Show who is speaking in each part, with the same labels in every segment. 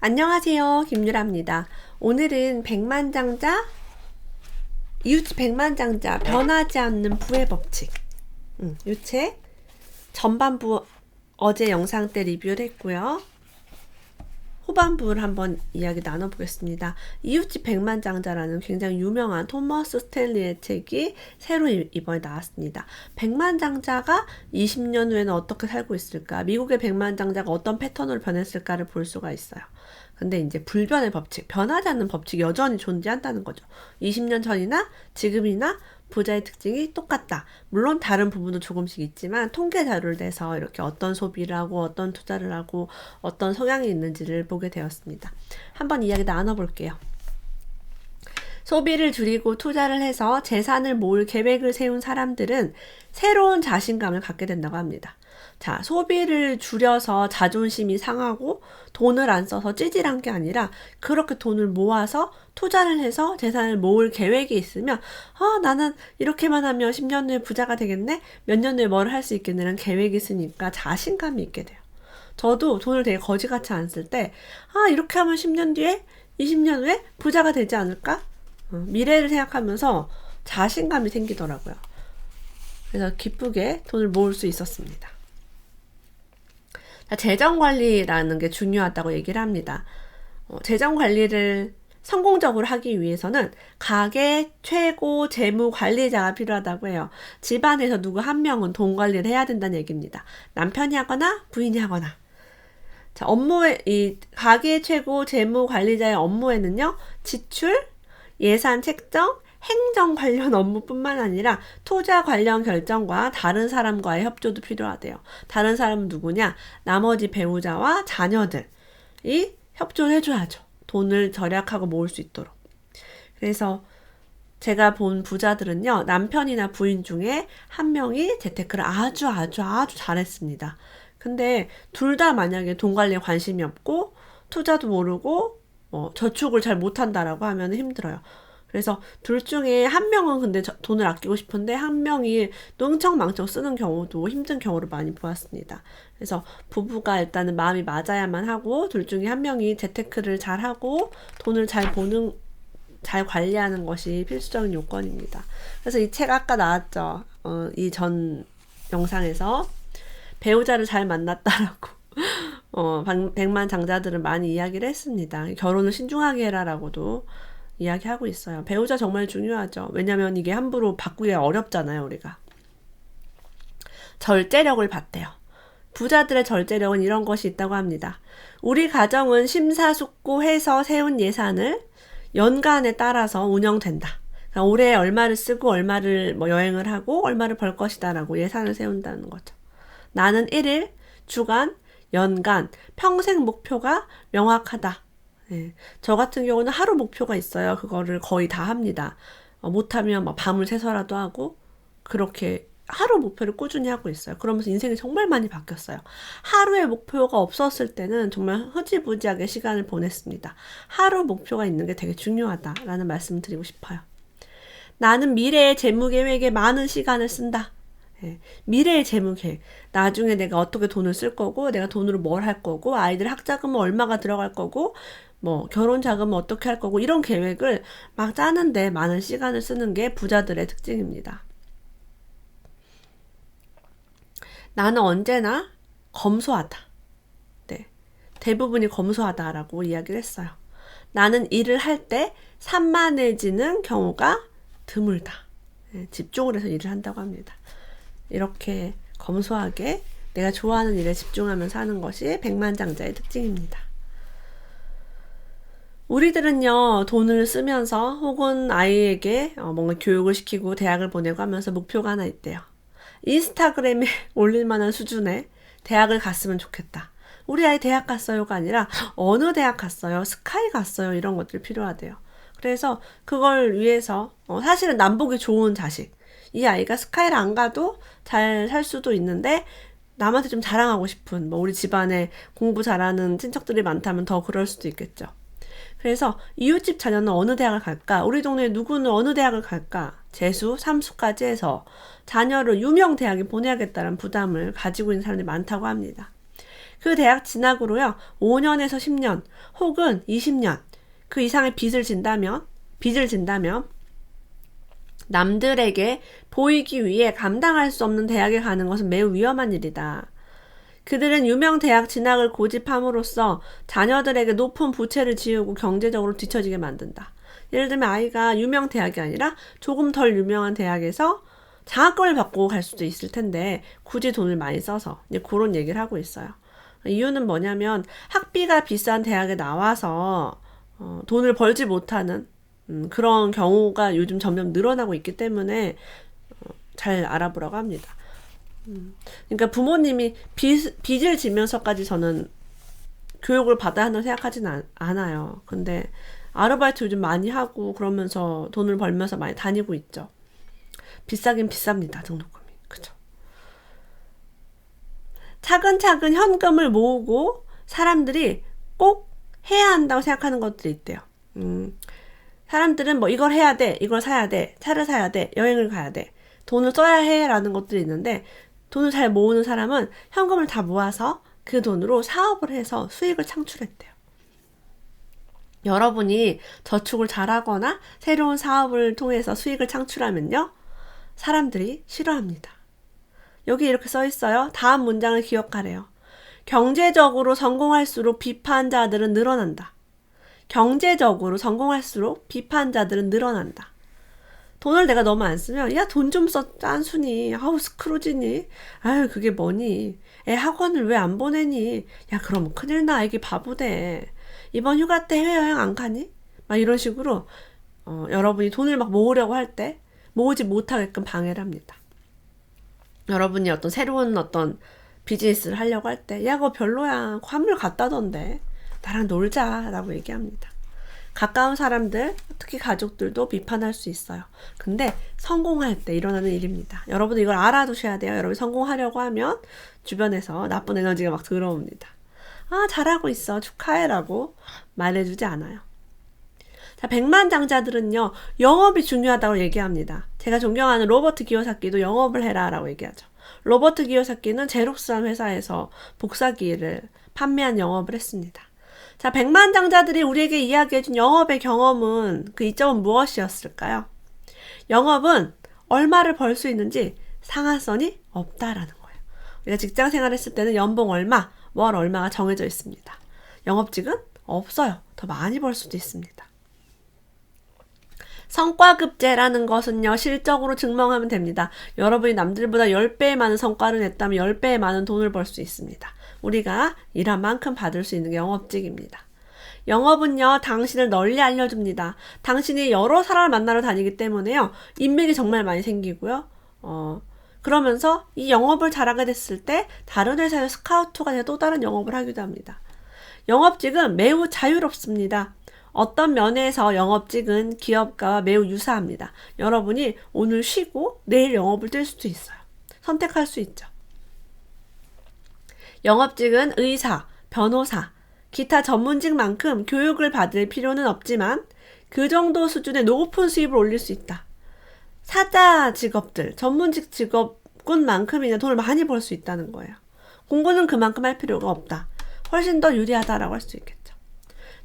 Speaker 1: 안녕하세요. 김유라입니다. 오늘은 백만장자, 이웃집 백만장자, 변하지 않는 부의 법칙. 이 책 전반부 어제 영상 때 리뷰를 했고요. 후반부를 한번 이야기 나눠보겠습니다. 이웃집 백만장자라는 굉장히 유명한 토머스 스탠리의 책이 새로 이번에 나왔습니다. 백만장자가 20년 후에는 어떻게 살고 있을까? 미국의 백만장자가 어떤 패턴으로 변했을까를 볼 수가 있어요. 근데 이제 불변의 법칙, 변하지 않는 법칙이 여전히 존재한다는 거죠. 20년 전이나 지금이나 부자의 특징이 똑같다. 물론 다른 부분도 조금씩 있지만 통계 자료를 내서 이렇게 어떤 소비를 하고 어떤 투자를 하고 어떤 성향이 있는지를 보게 되었습니다. 한번 이야기 나눠볼게요. 소비를 줄이고 투자를 해서 재산을 모을 계획을 세운 사람들은 새로운 자신감을 갖게 된다고 합니다. 자, 소비를 줄여서 자존심이 상하고 돈을 안 써서 찌질한 게 아니라 그렇게 돈을 모아서 투자를 해서 재산을 모을 계획이 있으면 나는 이렇게만 하면 10년 후에 부자가 되겠네? 몇 년 후에 뭘 할 수 있겠네? 라는 계획이 있으니까 자신감이 있게 돼요. 저도 돈을 되게 거지같이 안 쓸 때 이렇게 하면 10년 뒤에 20년 후에 부자가 되지 않을까? 미래를 생각하면서 자신감이 생기더라고요. 그래서 기쁘게 돈을 모을 수 있었습니다. 재정관리라는 게 중요하다고 얘기를 합니다. 재정관리를 성공적으로 하기 위해서는 가계 최고 재무관리자가 필요하다고 해요. 집안에서 누구 한 명은 돈 관리를 해야 된다는 얘기입니다. 남편이 하거나 부인이 하거나. 자, 이 가계 최고 재무관리자의 업무에는요, 지출, 예산 책정, 행정 관련 업무뿐만 아니라 투자 관련 결정과 다른 사람과의 협조도 필요하대요. 다른 사람은 누구냐? 나머지 배우자와 자녀들이 협조를 해줘야죠. 돈을 절약하고 모을 수 있도록. 그래서 제가 본 부자들은요, 남편이나 부인 중에 한 명이 재테크를 아주 잘했습니다. 근데 둘 다 만약에 돈 관리에 관심이 없고 투자도 모르고 저축을 잘 못한다라고 하면 힘들어요. 그래서 둘 중에 한 명은 근데 돈을 아끼고 싶은데 한 명이 농청망청 쓰는 경우도 힘든 경우를 많이 보았습니다. 그래서 부부가 일단은 마음이 맞아야만 하고 둘 중에 한 명이 재테크를 잘하고 돈을 잘 관리하는 것이 필수적인 요건입니다. 그래서 이 책 아까 나왔죠. 이 전 영상에서 배우자를 잘 만났다라고 백만장자들은 많이 이야기를 했습니다. 결혼을 신중하게 해라라고도 이야기하고 있어요. 배우자 정말 중요하죠. 왜냐면 이게 함부로 바꾸기가 어렵잖아요, 우리가. 절제력을 받대요. 부자들의 절제력은 이런 것이 있다고 합니다. 우리 가정은 심사숙고해서 세운 예산을 연간에 따라서 운영된다. 그러니까 올해 얼마를 쓰고 얼마를 여행을 하고 얼마를 벌 것이다라고 예산을 세운다는 거죠. 나는 1일, 주간, 연간, 평생 목표가 명확하다. 네. 저 같은 경우는 하루 목표가 있어요. 그거를 거의 다 합니다. 못하면 밤을 새서라도 하고 그렇게 하루 목표를 꾸준히 하고 있어요. 그러면서 인생이 정말 많이 바뀌었어요. 하루의 목표가 없었을 때는 정말 흐지부지하게 시간을 보냈습니다. 하루 목표가 있는 게 되게 중요하다라는 말씀을 드리고 싶어요. 나는 미래의 재무계획에 많은 시간을 쓴다. 네. 미래의 재무계획. 나중에 내가 어떻게 돈을 쓸 거고 내가 돈으로 뭘 할 거고 아이들 학자금은 얼마가 들어갈 거고 결혼 자금은 어떻게 할 거고 이런 계획을 막 짜는데 많은 시간을 쓰는 게 부자들의 특징입니다. 나는 언제나 검소하다. 네. 대부분이 검소하다라고 이야기를 했어요. 나는 일을 할 때 산만해지는 경우가 드물다. 네. 집중을 해서 일을 한다고 합니다. 이렇게 검소하게 내가 좋아하는 일에 집중하면서 하는 것이 백만장자의 특징입니다. 우리들은요, 돈을 쓰면서 혹은 아이에게 뭔가 교육을 시키고 대학을 보내고 하면서 목표가 하나 있대요. 인스타그램에 올릴 만한 수준의 대학을 갔으면 좋겠다. 우리 아이 대학 갔어요가 아니라 어느 대학 갔어요, 스카이 갔어요, 이런 것들이 필요하대요. 그래서 그걸 위해서 사실은 남보기 좋은 자식. 이 아이가 스카이를 안 가도 잘 살 수도 있는데 남한테 좀 자랑하고 싶은 우리 집안에 공부 잘하는 친척들이 많다면 더 그럴 수도 있겠죠. 그래서 이웃집 자녀는 어느 대학을 갈까? 우리 동네 누구는 어느 대학을 갈까? 재수, 삼수까지 해서 자녀를 유명 대학에 보내야겠다는 부담을 가지고 있는 사람들이 많다고 합니다. 그 대학 진학으로요, 5년에서 10년 혹은 20년 그 이상의 빚을 진다면 남들에게 보이기 위해 감당할 수 없는 대학에 가는 것은 매우 위험한 일이다. 그들은 유명 대학 진학을 고집함으로써 자녀들에게 높은 부채를 지우고 경제적으로 뒤처지게 만든다. 예를 들면 아이가 유명 대학이 아니라 조금 덜 유명한 대학에서 장학금을 받고 갈 수도 있을 텐데 굳이 돈을 많이 써서 이제 그런 얘기를 하고 있어요. 이유는 뭐냐면 학비가 비싼 대학에 나와서 돈을 벌지 못하는 그런 경우가 요즘 점점 늘어나고 있기 때문에 잘 알아보라고 합니다. 그러니까 부모님이 빚을 지면서까지 저는 교육을 받아야 한다고 생각하진 않아요. 근데 아르바이트 요즘 많이 하고 그러면서 돈을 벌면서 많이 다니고 있죠. 비싸긴 비쌉니다. 등록금이. 그죠? 차근차근 현금을 모으고 사람들이 꼭 해야 한다고 생각하는 것들이 있대요. 사람들은 뭐 이걸 해야 돼, 이걸 사야 돼, 차를 사야 돼, 여행을 가야 돼, 돈을 써야 해 라는 것들이 있는데 돈을 잘 모으는 사람은 현금을 다 모아서 그 돈으로 사업을 해서 수익을 창출했대요. 여러분이 저축을 잘하거나 새로운 사업을 통해서 수익을 창출하면요, 사람들이 싫어합니다. 여기 이렇게 써 있어요. 다음 문장을 기억하래요. 경제적으로 성공할수록 비판자들은 늘어난다. 경제적으로 성공할수록 비판자들은 늘어난다. 돈을 내가 너무 안 쓰면 야, 돈 좀 써, 짠순이. 아우, 스크루지니. 아유, 그게 뭐니. 애 학원을 왜 안 보내니. 야, 그럼 큰일 나. 애기 바보돼. 이번 휴가 때 해외여행 안 가니? 막 이런 식으로 여러분이 돈을 막 모으려고 할 때 모으지 못하게끔 방해를 합니다. 여러분이 새로운 비즈니스를 하려고 할 때 야, 그거 별로야. 화물 갔다던데. 나랑 놀자 라고 얘기합니다. 가까운 사람들, 특히 가족들도 비판할 수 있어요. 근데 성공할 때 일어나는 일입니다. 여러분은 이걸 알아두셔야 돼요. 여러분이 성공하려고 하면 주변에서 나쁜 에너지가 막 들어옵니다. 아, 잘하고 있어. 축하해 라고 말해주지 않아요. 자, 백만장자들은요, 영업이 중요하다고 얘기합니다. 제가 존경하는 로버트 기요사키도 영업을 해라 라고 얘기하죠. 로버트 기요사키는 제록스라는 회사에서 복사기를 판매한 영업을 했습니다. 자, 백만장자들이 우리에게 이야기해준 영업의 경험은 그 이점은 무엇이었을까요? 영업은 얼마를 벌 수 있는지 상한선이 없다라는 거예요. 우리가 직장 생활했을 때는 연봉 얼마, 월 얼마가 정해져 있습니다. 영업직은 없어요. 더 많이 벌 수도 있습니다. 성과급제라는 것은요, 실적으로 증명하면 됩니다. 여러분이 남들보다 10배 많은 성과를 냈다면 10배 많은 돈을 벌 수 있습니다. 우리가 일한 만큼 받을 수 있는 게 영업직입니다. 영업은요, 당신을 널리 알려줍니다. 당신이 여러 사람을 만나러 다니기 때문에요, 인맥이 정말 많이 생기고요. 그러면서 이 영업을 잘하게 됐을 때 다른 회사의 스카우트가 되어 또 다른 영업을 하기도 합니다. 영업직은 매우 자유롭습니다. 어떤 면에서 영업직은 기업가와 매우 유사합니다. 여러분이 오늘 쉬고 내일 영업을 뛸 수도 있어요. 선택할 수 있죠. 영업직은 의사, 변호사, 기타 전문직만큼 교육을 받을 필요는 없지만 그 정도 수준의 높은 수입을 올릴 수 있다. 사자 직업들, 전문직 직업군만큼이나 돈을 많이 벌 수 있다는 거예요. 공부는 그만큼 할 필요가 없다. 훨씬 더 유리하다라고 할 수 있겠죠.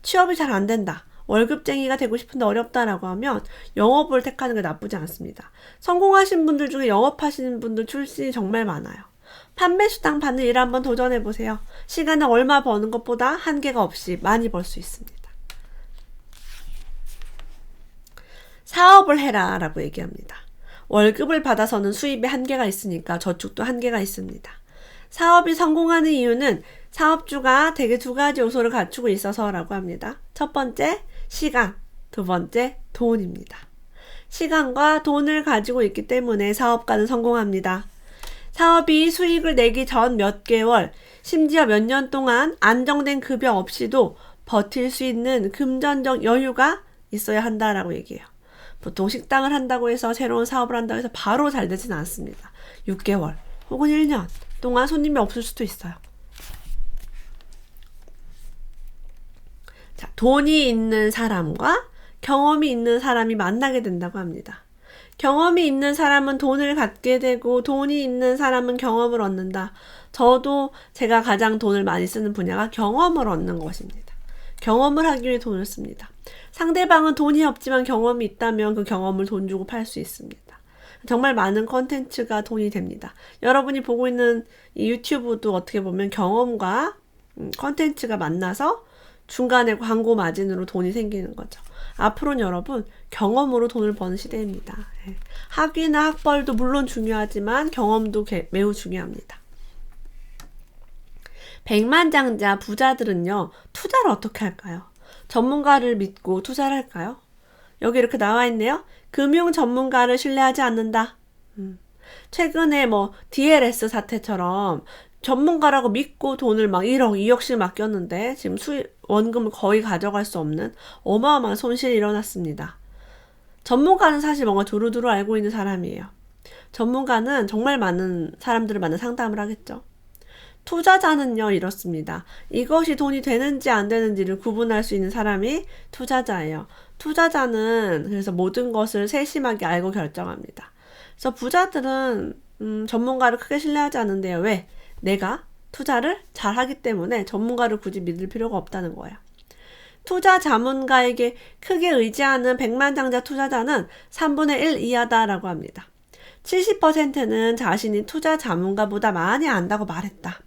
Speaker 1: 취업이 잘 안 된다. 월급쟁이가 되고 싶은데 어렵다라고 하면 영업을 택하는 게 나쁘지 않습니다. 성공하신 분들 중에 영업하시는 분들 출신이 정말 많아요. 판매 수당 받는 일 한번 도전해보세요. 시간을 얼마 버는 것보다 한계가 없이 많이 벌 수 있습니다. 사업을 해라 라고 얘기합니다. 월급을 받아서는 수입에 한계가 있으니까 저축도 한계가 있습니다. 사업이 성공하는 이유는 사업주가 대개 두 가지 요소를 갖추고 있어서라고 합니다. 첫 번째, 시간. 두 번째, 돈입니다. 시간과 돈을 가지고 있기 때문에 사업가는 성공합니다. 사업이 수익을 내기 전 몇 개월, 심지어 몇 년 동안 안정된 급여 없이도 버틸 수 있는 금전적 여유가 있어야 한다라고 얘기해요. 보통 식당을 한다고 해서 새로운 사업을 한다고 해서 바로 잘 되지는 않습니다. 6개월 혹은 1년 동안 손님이 없을 수도 있어요. 자, 돈이 있는 사람과 경험이 있는 사람이 만나게 된다고 합니다. 경험이 있는 사람은 돈을 갖게 되고 돈이 있는 사람은 경험을 얻는다. 저도 제가 가장 돈을 많이 쓰는 분야가 경험을 얻는 것입니다. 경험을 하기 위해 돈을 씁니다. 상대방은 돈이 없지만 경험이 있다면 그 경험을 돈 주고 팔 수 있습니다. 정말 많은 컨텐츠가 돈이 됩니다. 여러분이 보고 있는 이 유튜브도 어떻게 보면 경험과 컨텐츠가 만나서 중간에 광고 마진으로 돈이 생기는 거죠. 앞으로는 여러분 경험으로 돈을 버는 시대입니다. 학위나 학벌도 물론 중요하지만 경험도 매우 중요합니다. 백만장자 부자들은요, 투자를 어떻게 할까요? 전문가를 믿고 투자를 할까요? 여기 이렇게 나와 있네요. 금융 전문가를 신뢰하지 않는다. 최근에 DLS 사태처럼 전문가라고 믿고 돈을 막 1억, 2억씩 맡겼는데 지금 원금을 거의 가져갈 수 없는 어마어마한 손실이 일어났습니다. 전문가는 사실 뭔가 두루두루 알고 있는 사람이에요. 전문가는 정말 많은 사람들을 만나 상담을 하겠죠. 투자자는요, 이렇습니다. 이것이 돈이 되는지 안 되는지를 구분할 수 있는 사람이 투자자예요. 투자자는 그래서 모든 것을 세심하게 알고 결정합니다. 그래서 부자들은 전문가를 크게 신뢰하지 않는데요. 왜? 내가 투자를 잘하기 때문에 전문가를 굳이 믿을 필요가 없다는 거예요. 투자 자문가에게 크게 의지하는 백만장자 투자자는 3분의 1 이하다라고 합니다. 70%는 자신이 투자 자문가보다 많이 안다고 말했다.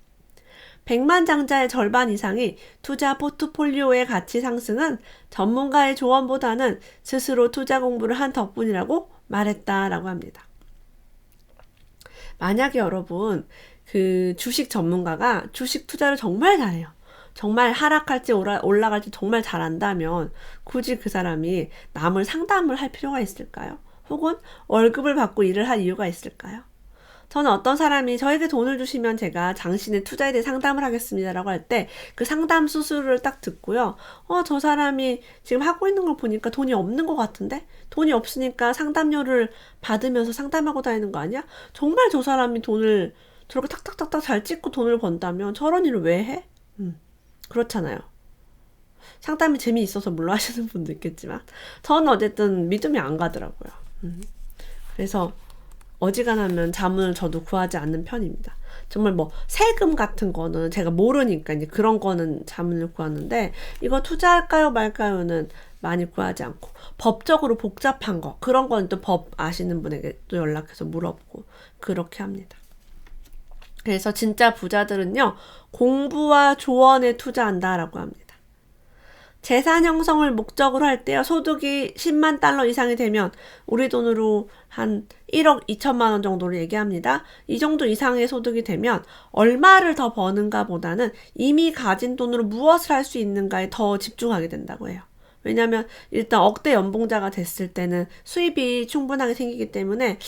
Speaker 1: 백만장자의 절반 이상이 투자 포트폴리오의 가치 상승은 전문가의 조언보다는 스스로 투자 공부를 한 덕분이라고 말했다라고 합니다. 만약에 여러분 그 주식 전문가가 주식 투자를 정말 잘해요. 정말 하락할지 올라갈지 정말 잘한다면 굳이 그 사람이 남을 상담을 할 필요가 있을까요? 혹은 월급을 받고 일을 할 이유가 있을까요? 저는 어떤 사람이 저에게 돈을 주시면 제가 당신의 투자에 대해 상담을 하겠습니다 라고 할 때 그 상담 수수료를 딱 듣고요. 저 사람이 지금 하고 있는 걸 보니까 돈이 없는 것 같은데? 돈이 없으니까 상담료를 받으면서 상담하고 다니는 거 아니야? 정말 저 사람이 돈을 저렇게 탁탁탁탁 잘 찍고 돈을 번다면 저런 일을 왜 해? 그렇잖아요. 상담이 재미있어서 물론 하시는 분도 있겠지만 저는 어쨌든 믿음이 안 가더라고요. 그래서 어지간하면 자문을 저도 구하지 않는 편입니다. 정말 세금 같은 거는 제가 모르니까 이제 그런 거는 자문을 구하는데 이거 투자할까요 말까요는 많이 구하지 않고 법적으로 복잡한 거 그런 건 또 법 아시는 분에게 또 연락해서 물어보고 그렇게 합니다. 그래서 진짜 부자들은요 공부와 조언에 투자한다라고 합니다. 재산 형성을 목적으로 할 때요. 소득이 10만 달러 이상이 되면 우리 돈으로 한 1억 2천만 원 정도를 얘기합니다. 이 정도 이상의 소득이 되면 얼마를 더 버는가 보다는 이미 가진 돈으로 무엇을 할 수 있는가에 더 집중하게 된다고 해요. 왜냐하면 일단 억대 연봉자가 됐을 때는 수입이 충분하게 생기기 때문에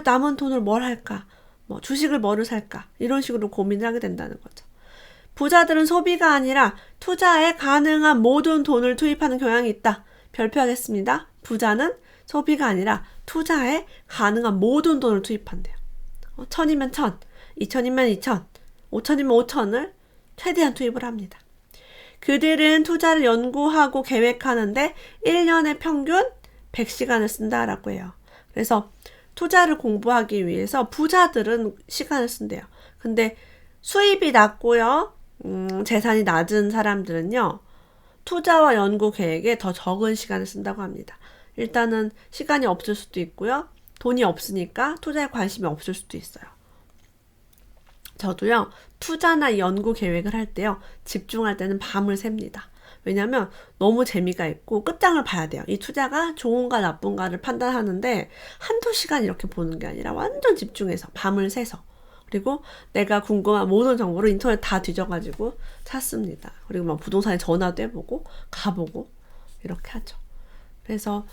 Speaker 1: 남은 돈을 뭘 할까? 주식을 뭐를 살까? 이런 식으로 고민을 하게 된다는 거죠. 부자들은 소비가 아니라 투자에 가능한 모든 돈을 투입하는 경향이 있다. 별표하겠습니다. 부자는 소비가 아니라 투자에 가능한 모든 돈을 투입한대요. 1000이면 1000, 2000이면 2000, 5000이면 5000을 최대한 투입을 합니다. 그들은 투자를 연구하고 계획하는데 1년에 평균 100시간을 쓴다라고 해요. 그래서 투자를 공부하기 위해서 부자들은 시간을 쓴대요. 근데 수입이 낮고요. 재산이 낮은 사람들은요. 투자와 연구 계획에 더 적은 시간을 쓴다고 합니다. 일단은 시간이 없을 수도 있고요. 돈이 없으니까 투자에 관심이 없을 수도 있어요. 저도요. 투자나 연구 계획을 할 때요. 집중할 때는 밤을 셉니다. 왜냐면 너무 재미가 있고 끝장을 봐야 돼요. 이 투자가 좋은가 나쁜가를 판단하는데 한두 시간 이렇게 보는 게 아니라 완전 집중해서 밤을 새서 그리고 내가 궁금한 모든 정보를 인터넷 다 뒤져가지고 찾습니다. 그리고 부동산에 전화도 해보고 가보고 이렇게 하죠. 그래서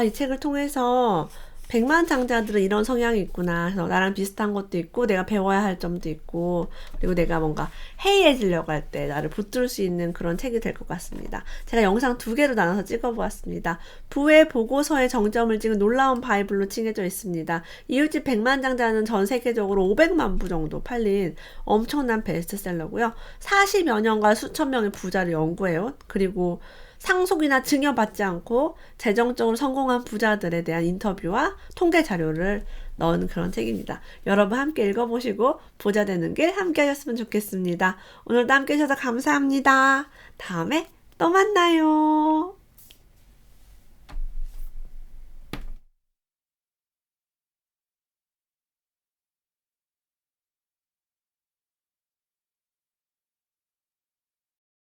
Speaker 1: 이 책을 통해서 백만장자들은 이런 성향이 있구나. 그래서 나랑 비슷한 것도 있고 내가 배워야 할 점도 있고 그리고 내가 뭔가 해이해지려고 할 때 나를 붙들 수 있는 그런 책이 될 것 같습니다. 제가 영상 2개로 나눠서 찍어보았습니다. 부의 보고서에 정점을 찍은 놀라운 바이블로 칭해져 있습니다. 이웃집 백만장자는 전 세계적으로 500만 부 정도 팔린 엄청난 베스트셀러고요. 40여 년간 수천 명의 부자를 연구해요. 그리고 상속이나 증여받지 않고 재정적으로 성공한 부자들에 대한 인터뷰와 통계 자료를 넣은 그런 책입니다. 여러분 함께 읽어보시고 부자 되는 길 함께 하셨으면 좋겠습니다. 오늘도 함께 해주셔서 감사합니다. 다음에 또 만나요.